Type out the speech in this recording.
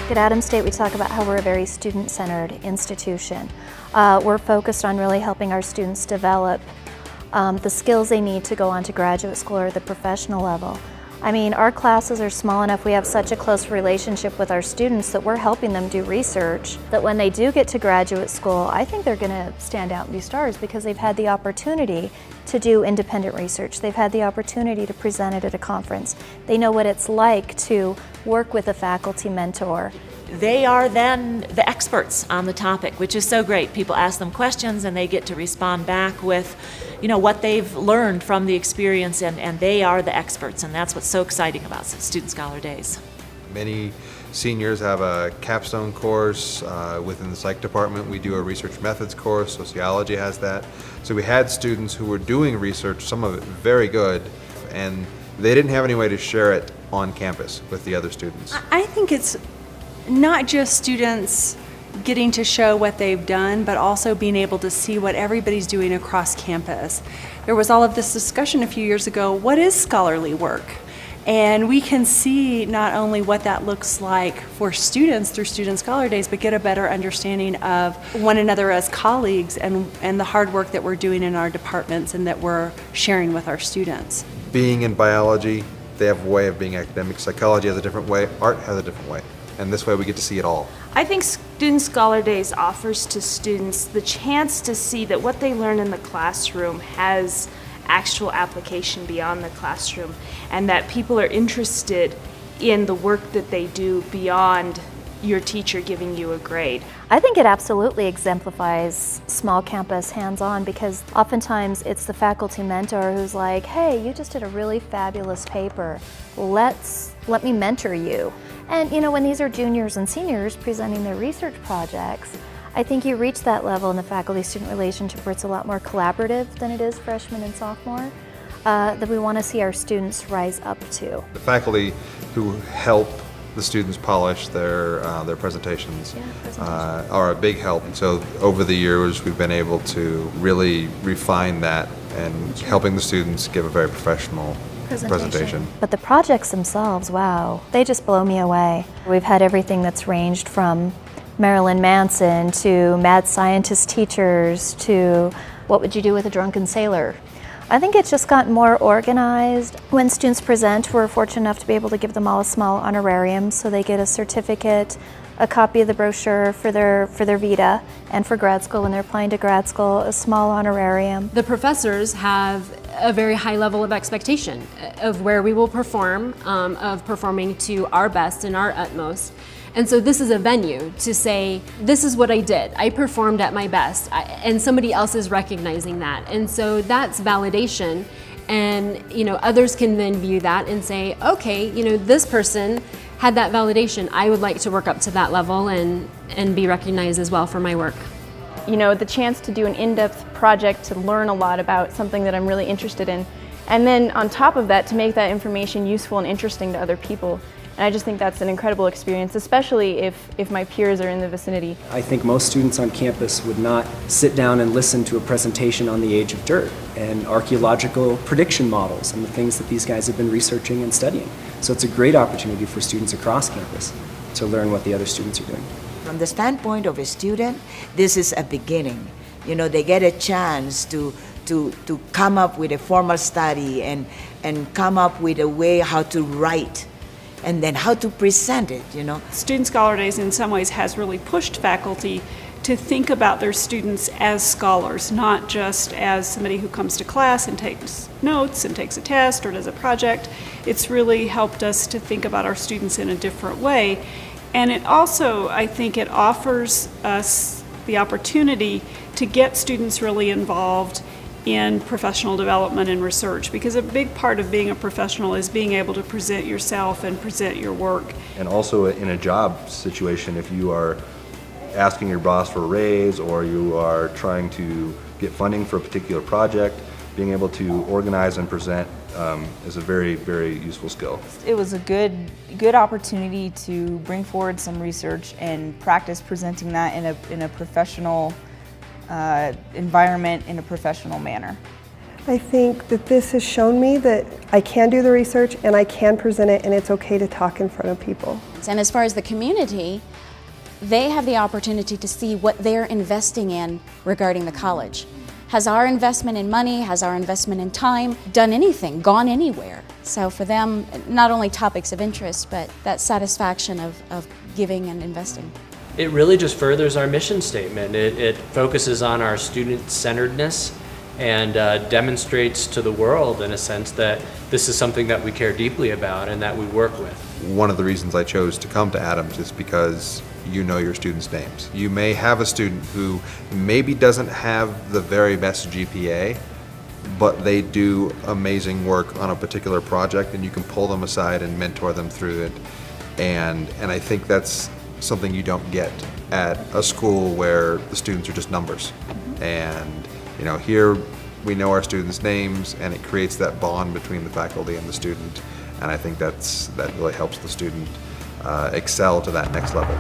At Adams State, we talk about how we're a very student-centered institution. We're focused on really helping our students develop the skills they need to go on to graduate school or the professional level. I mean, our classes are small enough, we have such a close relationship with our students that we're helping them do research, that when they do get to graduate school, I think they're going to stand out and be stars because they've had the opportunity to do independent research. They've had the opportunity to present it at a conference. They know what it's like to work with a faculty mentor. They are then the experts on the topic, which is so great. People ask them questions and they get to respond back with, you know, what they've learned from the experience, and they are the experts, and that's what's so exciting about Student Scholar Days. Many seniors have a capstone course within the psych department. We do a research methods course, sociology has that. So we had students who were doing research, some of it very good, and they didn't have any way to share it on campus with the other students. I think it's not just students getting to show what they've done, but also being able to see what everybody's doing across campus. There was all of this discussion a few years ago, what is scholarly work? And we can see not only what that looks like for students through Student Scholar Days, but get a better understanding of one another as colleagues and the hard work that we're doing in our departments and that we're sharing with our students. Being in biology, they have a way of being academic. Psychology has a different way, art has a different way. And this way we get to see it all. I think Student Scholar Days offers to students the chance to see that what they learn in the classroom has actual application beyond the classroom, and that people are interested in the work that they do beyond your teacher giving you a grade. I think it absolutely exemplifies small campus hands-on because oftentimes it's the faculty mentor who's like, hey, you just did a really fabulous paper. Let me mentor you. And you know, when these are juniors and seniors presenting their research projects, I think you reach that level in the faculty-student relationship where it's a lot more collaborative than it is freshman and sophomore, that we want to see our students rise up to. The faculty who help the students polish their presentations are a big help. And so over the years we've been able to really refine that and helping the students give a very professional presentation. But the projects themselves, wow, they just blow me away. We've had everything that's ranged from Marilyn Manson to mad scientist teachers to what would you do with a drunken sailor. I think it's just gotten more organized. When students present, we're fortunate enough to be able to give them all a small honorarium, so they get a certificate, a copy of the brochure for their Vita, and for grad school, when they're applying to grad school, a small honorarium. The professors have a very high level of expectation of where we will perform, of performing to our best and our utmost. And so this is a venue to say, this is what I did. I performed at my best, and somebody else is recognizing that. And so that's validation. And you know, others can then view that and say, okay, you know, this person had that validation. I would like to work up to that level and be recognized as well for my work. You know, the chance to do an in-depth project to learn a lot about something that I'm really interested in. And then on top of that, to make that information useful and interesting to other people. And I just think that's an incredible experience, especially if my peers are in the vicinity. I think most students on campus would not sit down and listen to a presentation on the age of dirt and archaeological prediction models and the things that these guys have been researching and studying. So it's a great opportunity for students across campus to learn what the other students are doing. From the standpoint of a student, this is a beginning. You know, they get a chance to come up with a formal study and come up with a way how to write and then how to present it, you know. Student Scholar Days in some ways has really pushed faculty to think about their students as scholars, not just as somebody who comes to class and takes notes and takes a test or does a project. It's really helped us to think about our students in a different way. And it also, I think it offers us the opportunity to get students really involved in professional development and research, because a big part of being a professional is being able to present yourself and present your work. And also in a job situation, if you are asking your boss for a raise or you are trying to get funding for a particular project, being able to organize and present is a very, very useful skill. It was a good opportunity to bring forward some research and practice presenting that in a professional environment, in a professional manner. I think that this has shown me that I can do the research and I can present it, and it's okay to talk in front of people. And as far as the community, they have the opportunity to see what they're investing in regarding the college. Has our investment in money, has our investment in time done anything, gone anywhere? So for them, not only topics of interest, but that satisfaction of giving and investing. It really just furthers our mission statement. It focuses on our student-centeredness and demonstrates to the world, in a sense, that this is something that we care deeply about and that we work with. One of the reasons I chose to come to Adams is because you know your students' names. You may have a student who maybe doesn't have the very best GPA, but they do amazing work on a particular project, and you can pull them aside and mentor them through it. And I think that's something you don't get at a school where the students are just numbers. And you know, here we know our students' names, and it creates that bond between the faculty and the student. And I think that really helps the student excel to that next level.